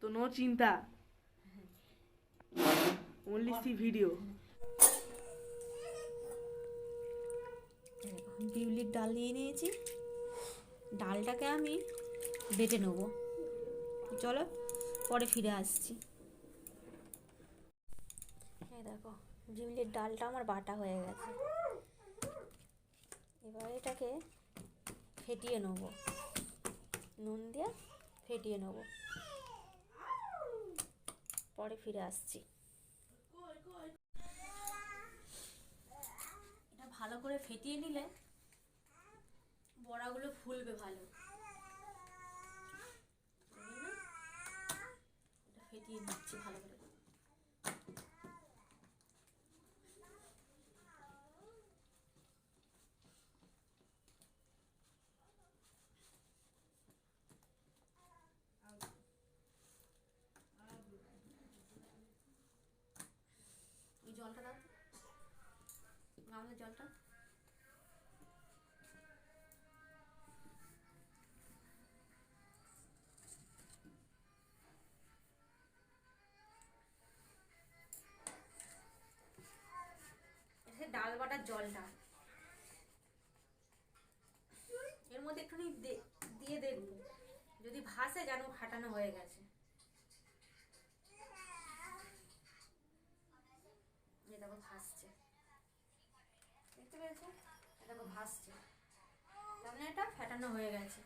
তো নো চিন্তা, only see video. বিউলির ডাল নিয়ে নিয়েছি, ডালটাকে আমি বেটে নেব। চলো পরে ফিরে আসছি। এই দেখো বিউলির ডালটা আমার বাটা হয়ে গেছে। এবার এটাকে ফেটিয়ে নেব, নুন দিয়ে ফেটিয়ে নেব, পরে ফিরে আসছি। এটা ভালো করে ফেটিয়ে নিলে বড়াগুলো ফুলবে ভালো। এটা ফেটিয়ে নিচ্ছি ভালো করে। এই জলটা দাও, গামলার জলটা। ডাল বাটার জলটা এর মধ্যে একটুখানি দিয়ে দেখবো, যদি ভাসে যেন ফাটানো হয়ে গেছে। এই দেখো ভাসছে, দেখতে পেয়েছো? দেখো ভাসছে, তার মানে এটা ফাটানো হয়ে গেছে।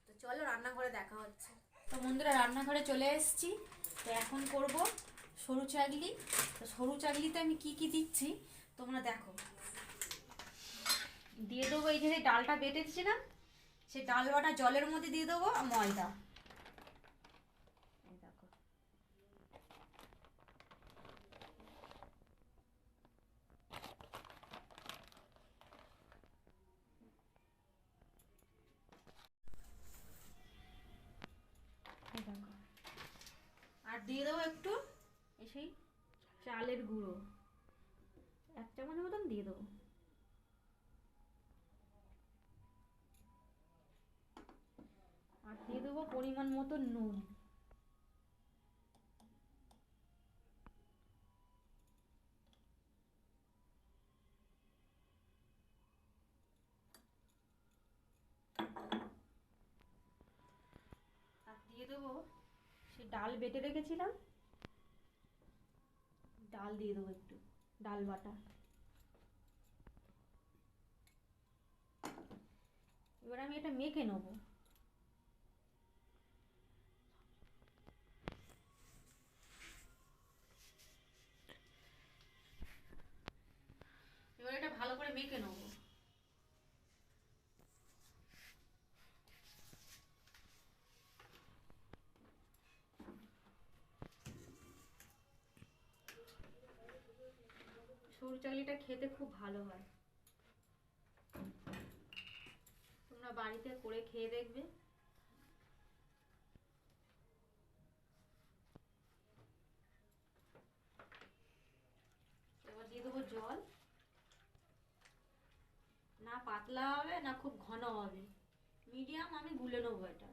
তো চলো রান্নাঘরে দেখা হচ্ছে। তো বন্ধুরা রান্নাঘরে চলে এসেছি। তো এখন করব সরু চাগলি। তো সরু চাগলিতে আমি কি কি দিচ্ছি তোমরা দেখো। দিয়ে দেবো এই যে ডালটা বেটেছিলাম, সেই ডাল বাটা জলের মধ্যে দিয়ে দেবো ময়দা। এই দেখো, আর দিয়ে দেবো একটু সেই চালের গুঁড়ো, 1 চামচ মতন দিয়ে দেবো। আর দিয়ে দেবো পরিমাণ মতো নুন। আর দিয়ে দেবো সে ডাল বেটে রেখেছিলাম, ডাল দিয়ে দেবো একটু, ডাল বাটা। এবার আমি এটা মেখে নেবো। এবার এটা ভালো করে মেখে নেবো। সরু চাগলিটা খেতে খুব ভালো হয়, তোমরা বাড়িতে করে খেয়ে দেখবে। এবার দিয়ে দেবো জল, না পাতলা হবে না খুব ঘন হবে, মিডিয়াম আমি গুলে নেবো এটা।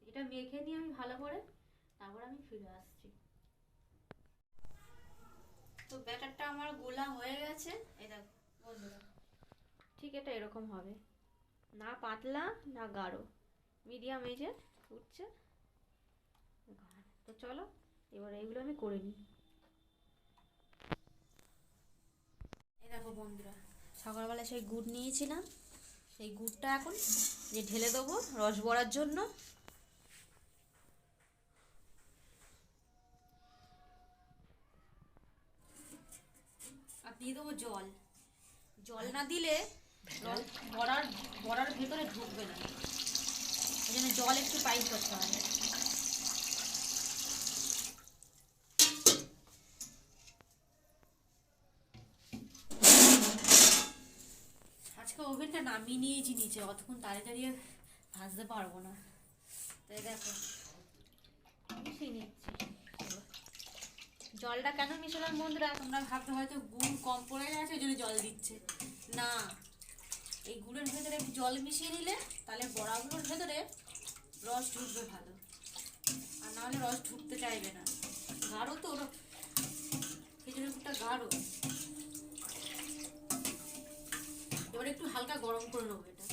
এটা মেখে নিয়ে আমি ভালো করে, তারপর আমি ফিরে আসছি। তো ব্যাটারটা আমার গোলা হয়ে গেছে। এই দেখো বন্ধুরা, ঠিক এটা এরকম হবে, না পাতলা না গাঢ়, মিডিয়াম এই যে উঠছে। তো চলো এবার এইগুলো আমি করে নিই। এই দেখো বন্ধুরা, সকালবেলা সেই গুড় নিয়েছিলাম, সেই গুড়টা এখন যে ঢেলে দেবো রস বড়ার জন্য। আর দিয়ে দেবো জল, জল না দিলে বড়ার ভেতরে ঢুকবে না। এই জন্য জল একটু পাইপ করতে হবে। আজকে ওভেনটা নামিয়ে নিয়েছি নিচে, অতক্ষণ তাড়াতাড়ি ভাজতে পারবো না, তাই দেখো মিশিয়ে নিচ্ছি। জলটা কেন মিশালাম বন্ধুরা, তোমরা ভাবতে হয়তো গুড় কম পড়ে গেছে ওই জন্য জল দিচ্ছে, না এই গুড়ের ভেতরে একটু জল মিশিয়ে নিলে তাহলে বড়াগুলোর ভেতরে রস ঢুকবে ভালো, আর নাহলে রস ঢুকতে চাইবে না। গাঢ় তো খেজুরের গুড়টা গাঢ়। এবার একটু হালকা গরম করে নেবো এটা।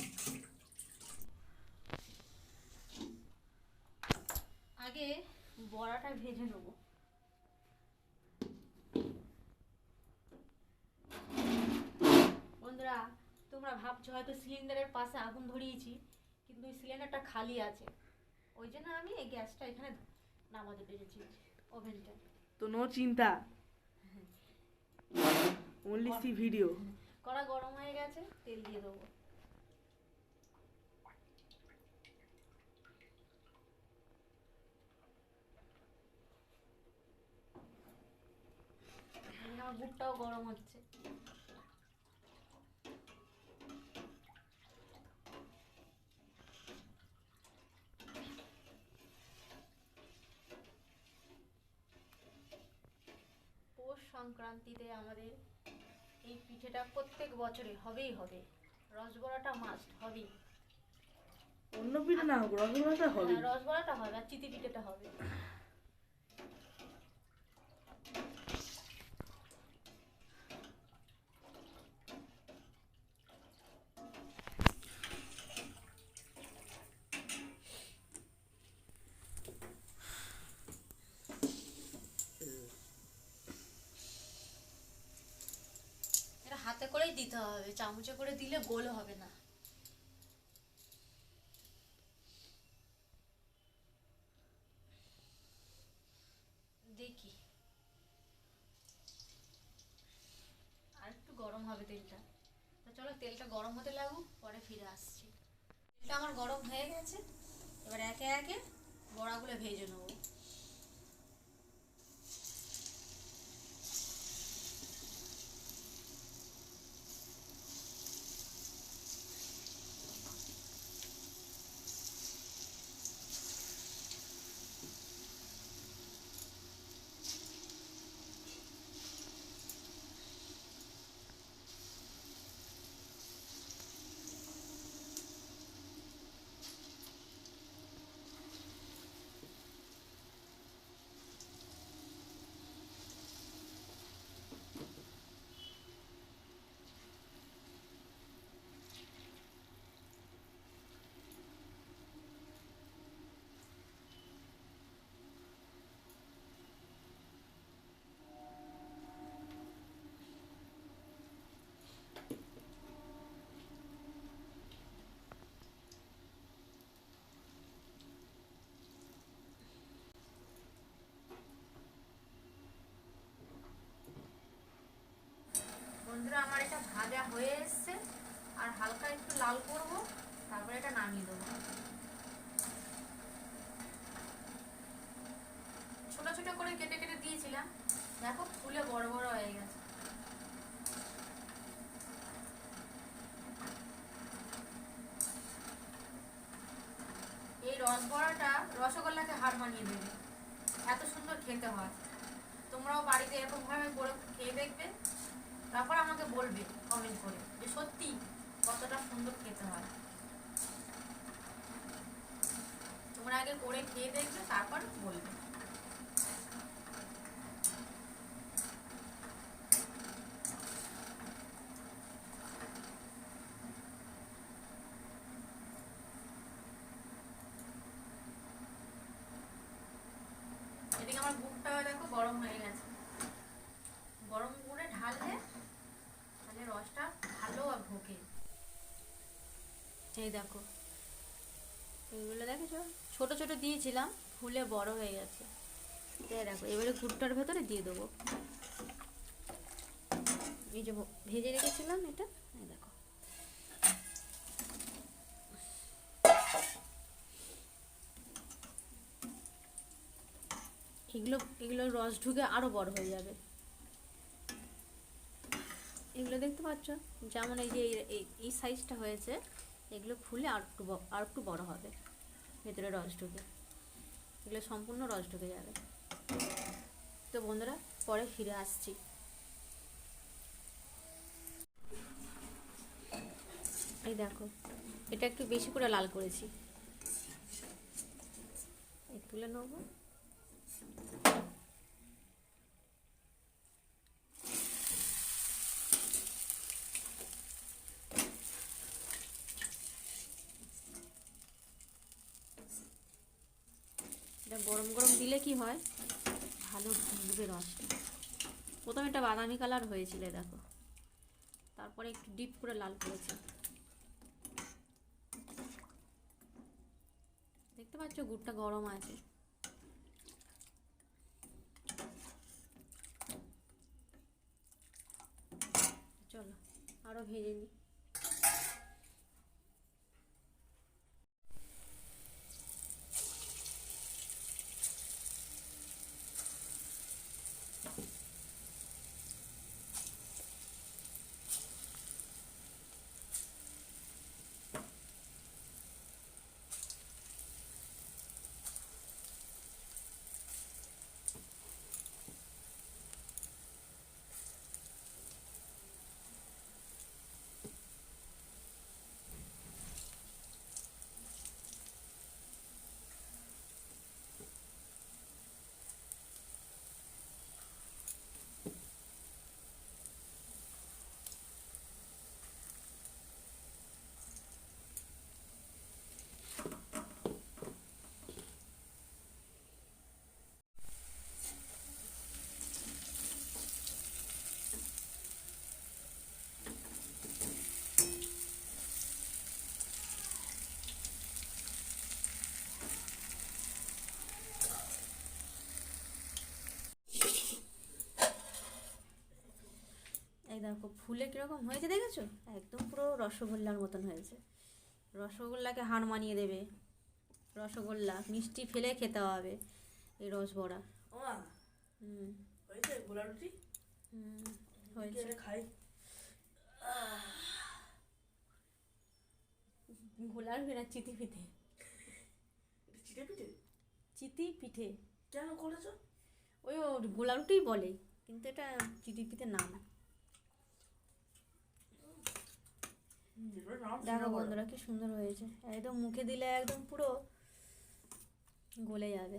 আগে বড়াটা ভেজে নেবো। বন্ধুরা তোমরা ভাবছো হয়তো সিলিন্ডারের পাশে আগুন ধরিয়েছি, কিন্তু ওই সিলিন্ডারটা খালি আছে, ওই জন্য আমি এই গ্যাসটা এখানে নামাতে পেরেছি ওভেনটা। তো নো চিন্তা, অনলি সি ভিডিও। কড়া গরম হয়ে গেছে, তেল দিয়ে দেবো। আমার গুড়টাও গরম হচ্ছে। পৌষ সংক্রান্তিতে আমাদের এই পিঠেটা প্রত্যেক বছরে হবেই হবে, রসবড়াটা মাস্ট হবেই। অন্য পিঠে না হোক, রসবড়াটা হবে। রসবড়াটা হবে আর চিতি পিঠেটা হবে। এটা হাতে করেই দিতে হবে, চামচে করে দিলে গোল হবে না। দেখি আর একটু গরম হবে তেলটা, তো চলো তেলটা গরম হতে লাগুক, পরে ফিরে আসছি। তেলটা আমার গরম হয়ে গেছে, এবার একে একে বড়াগুলো ভেজে নেবো। বন্ধুরা আমার এটা ভাজা হয়ে এসছে, আর হালকা একটু লাল করব, তারপরে এটা নামিয়ে দেবো। ছোট ছোট করে কেটে কেটে দিয়েছিলাম, দেখো ফুলে বড় বড় হয়ে গেছে। এই রসবড়াটা রসগোল্লাকে হার মানিয়ে দেবে, এত সুন্দর খেতে হয়। তোমরাও বাড়িতে এরকম ভাবে করে খেয়ে দেখবে, তারপর আমাকে বলবে কমেন্ট করে যে সত্যি কতটা সুন্দর খেতে হয়। তোমরা আগে করে খেয়ে দেখবে, তারপর বলবে। এদিকে আমার গুড়টা দেখো গরম হয়ে গেছে, গরম গুড়ে ঢাললে তাহলে রসটা ভালো আর ঢোকে। এই দেখো এইগুলো দেখেছো, ছোট ছোট দিয়েছিলাম, ফুলে বড় হয়ে গেছে। দেখো এবারে গুড়টার ভেতরে দিয়ে দেবো। এই যে ভেজে রেখেছিলাম এটা, এই দেখো এগুলো এগুলো রস ঢুকে আরও বড় হয়ে যাবে। এগুলো দেখতে পাচ্ছ যেমন এই যে এই সাইজটা হয়েছে, এগুলো ফুলে আর একটু বড় হবে, ভেতরে রস ঢুকে এগুলো সম্পূর্ণ রস ঢুকে যাবে। তো বন্ধুরা পরে ফিরে আসছি। এই দেখো এটা একটু বেশি করে লাল করেছি, এই তুলে নেবো। এটা গরম গরম দিলে কি হয়, ভালো ঢুকবে রসটা। প্রথমে এটা বাদামি কালার হয়েছিল দেখো, তারপরে একটু ডিপ করে লাল করেছি। দেখতে পাচ্ছ গুড়টা গরম আছে। চলো আরো ভেজে নিই। এই দেখো ফুলে কিরকম হয়েছে দেখেছো, একদম পুরো রসগোল্লার মতন হয়েছে। রসগোল্লাকে হার মানিয়ে দেবে, রসগোল্লা মিষ্টি ফেলে খেতে হবে এই রসবড়া। ওমা হুম হয়েছে গোলা রুটি। হয়েছে। খাই। গোলার না চিতি পিঠে। এটা চিড়ে পিঠে চিতি পিঠে কেন করেছো? ওই গোলা রুটিই বলে, কিন্তু এটা চিতি পিঠে নাম। দেখো বন্ধুরা কি সুন্দর হয়েছে, একদম মুখে দিলে একদম পুরো গলে যাবে।